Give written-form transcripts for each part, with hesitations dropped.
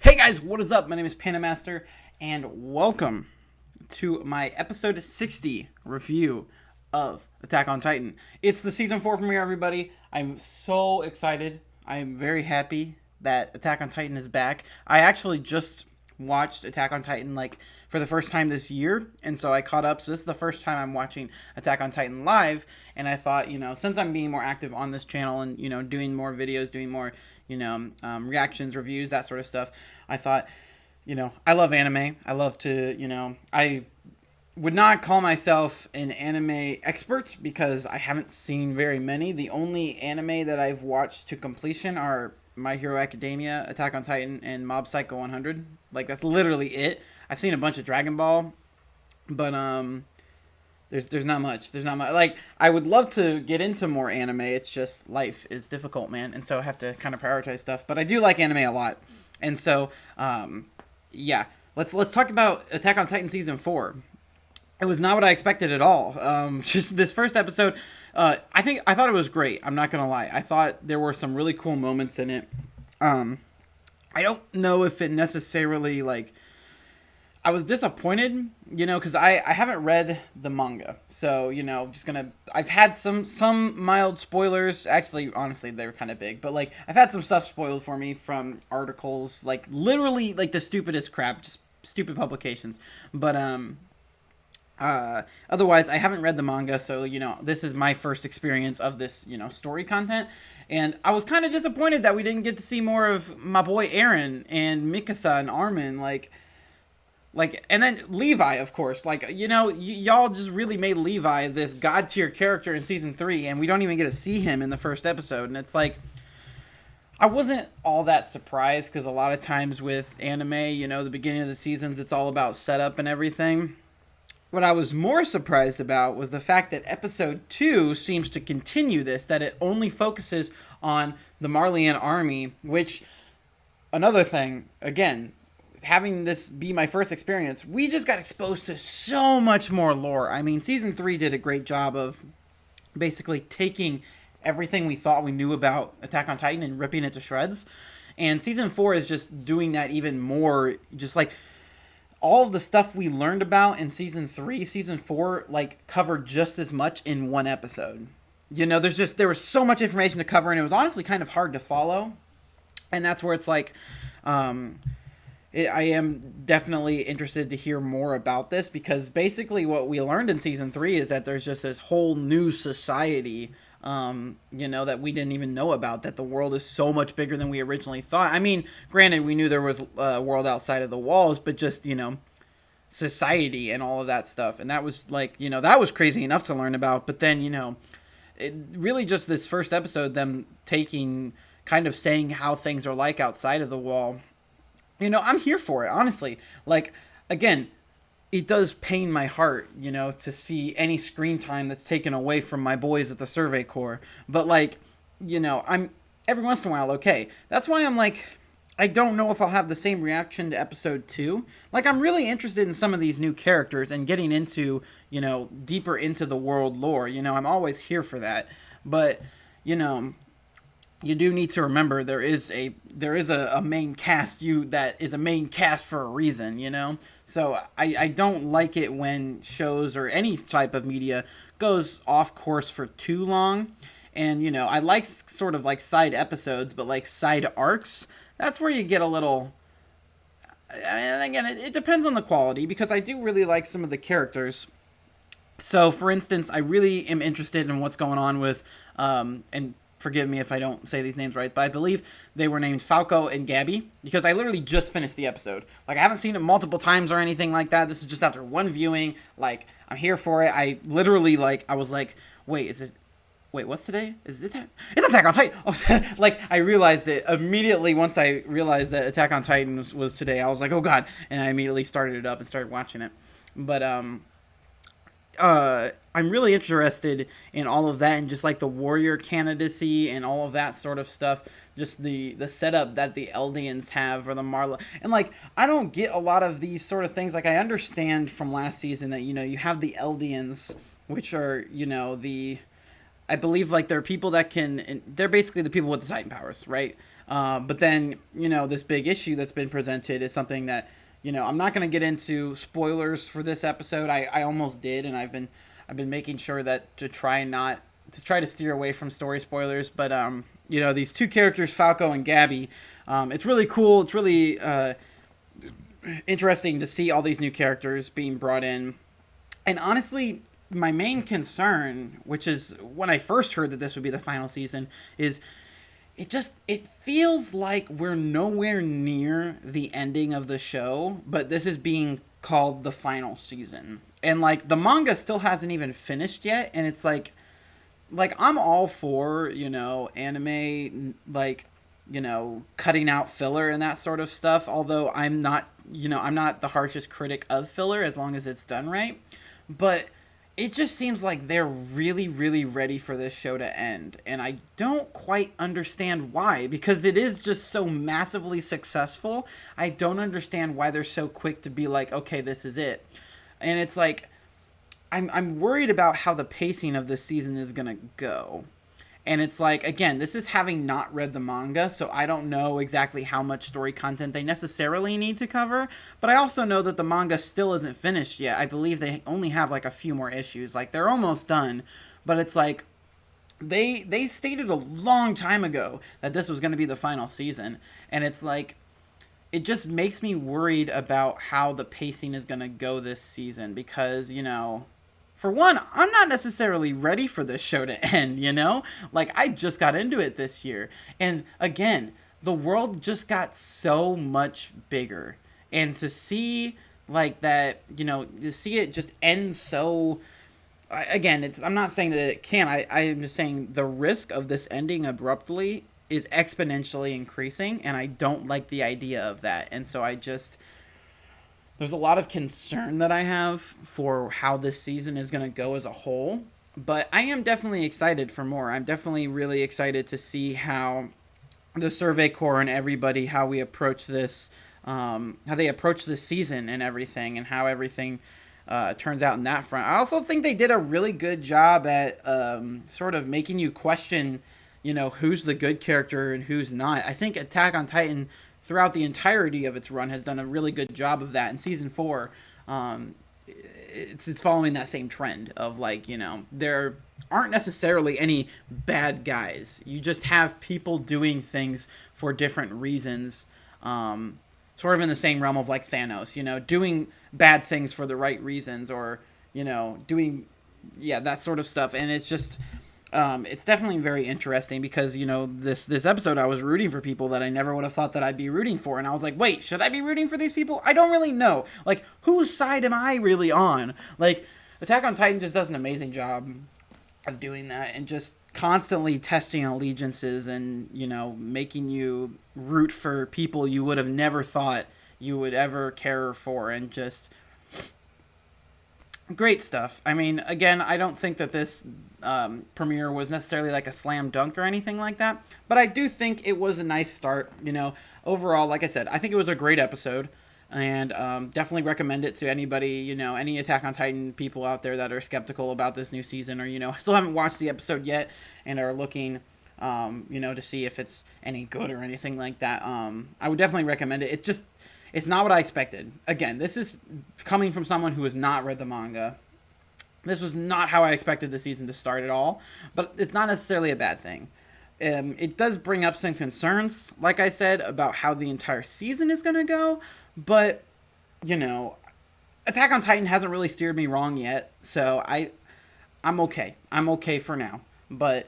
Hey guys, what is up? My name is PandaMaster, and welcome to my episode 60 review of Attack on Titan. It's the season 4 premiere, everybody. I'm so excited. I'm very happy that Attack on Titan is back. I actually just watched Attack on Titan for the first time this year, and so I caught up. So this is the first time I'm watching Attack on Titan live, and I thought, since I'm being more active on this channel and doing more videos, doing more reactions, reviews, that sort of stuff, I thought, I love anime. I love to, I would not call myself an anime expert because I haven't seen very many. The only anime that I've watched to completion are My Hero Academia, Attack on Titan, and Mob Psycho 100. That's literally it. I've seen a bunch of Dragon Ball, but there's not much. There's not much. I would love to get into more anime. It's just life is difficult, man, and so I have to kind of prioritize stuff. But I do like anime a lot, and so yeah. Let's talk about Attack on Titan season 4. It was not what I expected at all. Just this first episode, I thought it was great. I'm not gonna lie. I thought there were some really cool moments in it. I don't know if it necessarily I was disappointed, because I haven't read the manga. So, I've had some mild spoilers. Actually, honestly, they were kind of big. But, I've had some stuff spoiled for me from articles, literally, the stupidest crap, just stupid publications. But, otherwise, I haven't read the manga, so, this is my first experience of this, story content. And I was kind of disappointed that we didn't get to see more of my boy Eren and Mikasa and Armin, and then Levi, of course. Y'all just really made Levi this god tier character in season 3, and we don't even get to see him in the first episode. And it's I wasn't all that surprised, because a lot of times with anime, the beginning of the seasons, it's all about setup and everything. What I was more surprised about was the fact that episode 2 seems to continue this, that it only focuses on the Marleyan army, which, another thing, again, having this be my first experience, we just got exposed to so much more lore. I mean, season 3 did a great job of basically taking everything we thought we knew about Attack on Titan and ripping it to shreds. And season 4 is just doing that even more. Just all of the stuff we learned about in season 3, season 4, covered just as much in one episode. There was so much information to cover, and it was honestly kind of hard to follow. And that's where it's I am definitely interested to hear more about this, because basically what we learned in season 3 is that there's just this whole new society, that we didn't even know about, that the world is so much bigger than we originally thought. I mean, granted, we knew there was a world outside of the walls, but just, society and all of that stuff. And that was that was crazy enough to learn about. But then, it really just this first episode, them kind of saying how things are like outside of the wall. I'm here for it, honestly. Again, it does pain my heart, to see any screen time that's taken away from my boys at the Survey Corps. But, I'm every once in a while, okay. That's why I'm I don't know if I'll have the same reaction to episode 2. I'm really interested in some of these new characters and getting into, deeper into the world lore. I'm always here for that. But, you do need to remember there is a main cast that is a main cast for a reason, So I don't like it when shows or any type of media goes off course for too long. And, I like sort of side episodes, but side arcs, that's where you get a little... And again, it depends on the quality, because I do really like some of the characters. So, for instance, I really am interested in what's going on with... and forgive me if I don't say these names right, but I believe they were named Falco and Gabby, because I literally just finished the episode. I haven't seen it multiple times or anything like that. This is just after one viewing. I'm here for it. I literally, I was wait, what's today? It's Attack on Titan! Oh, I realized it immediately once I realized that Attack on Titan was today. I was like, oh god, and I immediately started it up and started watching it. But, I'm really interested in all of that, and just the warrior candidacy and all of that sort of stuff. Just the setup that the Eldians have, or the Marla. And I don't get a lot of these sort of things. I understand from last season that, you have the Eldians, which are, I believe they're people that they're basically the people with the Titan powers, right? But then, this big issue that's been presented is something that, I'm not going to get into spoilers for this episode. I almost did, and I've been making sure that to try to steer away from story spoilers. But these two characters, Falco and Gabby, it's really cool. It's really interesting to see all these new characters being brought in. And honestly, my main concern, which is when I first heard that this would be the final season, is it feels like we're nowhere near the ending of the show, but this is being called the final season. And like the manga still hasn't even finished yet, and it's like I'm all for, anime, like, cutting out filler and that sort of stuff, although I'm not the harshest critic of filler as long as it's done right. But it just seems like they're really, really ready for this show to end. And I don't quite understand why, because it is just so massively successful. I don't understand why they're so quick to be like, okay, this is it. And it's like, I'm worried about how the pacing of this season is going to go. And it's like, again, this is having not read the manga, so I don't know exactly how much story content they necessarily need to cover. But I also know that the manga still isn't finished yet. I believe they only have like a few more issues. Like, they're almost done. But it's like, they stated a long time ago that this was going to be the final season. And it's like, it just makes me worried about how the pacing is going to go this season. Because, for one, I'm not necessarily ready for this show to end, Like, I just got into it this year. And again, the world just got so much bigger. And to see, like, that, to see it just end so... Again, I'm not saying that it can. I am just saying the risk of this ending abruptly is exponentially increasing. And I don't like the idea of that. And so there's a lot of concern that I have for how this season is going to go as a whole. But I am definitely excited for more. I'm definitely really excited to see how the Survey Corps and everybody, how we approach this, how they approach this season and everything, and how everything turns out in that front. I also think they did a really good job at sort of making you question, who's the good character and who's not. I think Attack on Titan, throughout the entirety of its run, has done a really good job of that. In season 4, it's following that same trend of, like, there aren't necessarily any bad guys. You just have people doing things for different reasons, sort of in the same realm of, like, Thanos, doing bad things for the right reasons, or, doing, that sort of stuff. And it's just... it's definitely very interesting because, this episode I was rooting for people that I never would have thought that I'd be rooting for. And I was like, wait, should I be rooting for these people? I don't really know. Like, whose side am I really on? Like, Attack on Titan just does an amazing job of doing that and just constantly testing allegiances and, making you root for people you would have never thought you would ever care for, and just... great stuff. I mean, again, I don't think that this premiere was necessarily like a slam dunk or anything like that, but I do think it was a nice start. Overall, like I said, I think it was a great episode, and definitely recommend it to anybody, any Attack on Titan people out there that are skeptical about this new season, or, still haven't watched the episode yet and are looking, to see if it's any good or anything like that. I would definitely recommend it. It's not what I expected. Again, this is coming from someone who has not read the manga. This was not how I expected the season to start at all, but it's not necessarily a bad thing. It does bring up some concerns, like I said, about how the entire season is going to go, but, Attack on Titan hasn't really steered me wrong yet, so I'm okay. I'm okay for now, but...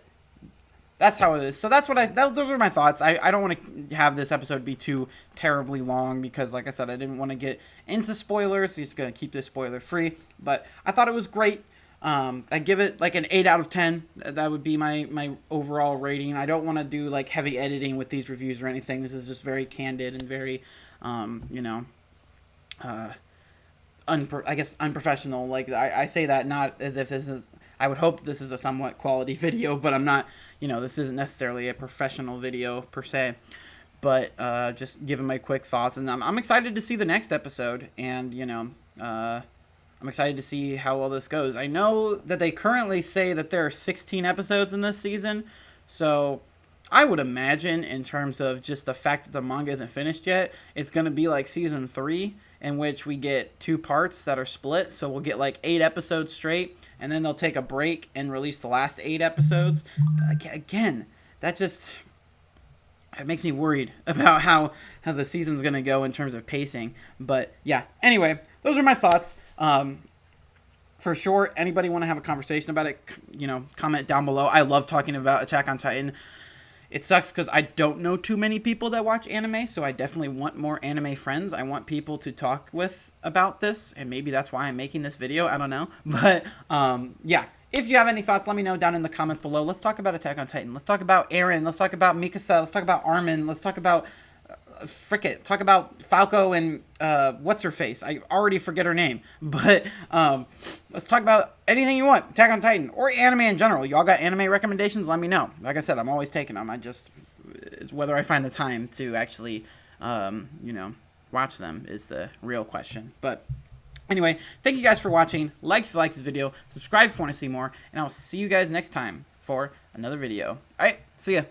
that's how it is. So those are my thoughts. I don't want to have this episode be too terribly long because, like I said, I didn't want to get into spoilers. So just going to keep this spoiler free. But I thought it was great. I give it like an 8 out of 10. That would be my overall rating. I don't want to do like heavy editing with these reviews or anything. This is just very candid and very, unprofessional. Like I say that not as if this is... I would hope this is a somewhat quality video, but I'm not, this isn't necessarily a professional video per se, but just giving my quick thoughts. And I'm excited to see the next episode, and, I'm excited to see how well this goes. I know that they currently say that there are 16 episodes in this season, so I would imagine, in terms of just the fact that the manga isn't finished yet, it's going to be like season 3, in which we get 2 parts that are split. So we'll get like 8 episodes straight, and then they'll take a break and release the last 8 episodes. Again, that just, it makes me worried about how the season's going to go in terms of pacing. But yeah, anyway, those are my thoughts. For sure, anybody want to have a conversation about it, you know, comment down below. I love talking about Attack on Titan. It sucks because I don't know too many people that watch anime, so I definitely want more anime friends. I want people to talk with about this, and maybe that's why I'm making this video. I don't know. But, yeah. If you have any thoughts, let me know down in the comments below. Let's talk about Attack on Titan. Let's talk about Eren. Let's talk about Mikasa. Let's talk about Armin. Let's talk about... frick it. Talk about Falco and what's-her-face. I already forget her name. But let's talk about anything you want. Attack on Titan. Or anime in general. Y'all got anime recommendations? Let me know. Like I said, I'm always taking them. It's whether I find the time to actually, you know, watch them is the real question. But anyway, thank you guys for watching. Like if you like this video. Subscribe if you want to see more. And I'll see you guys next time for another video. Alright, see ya.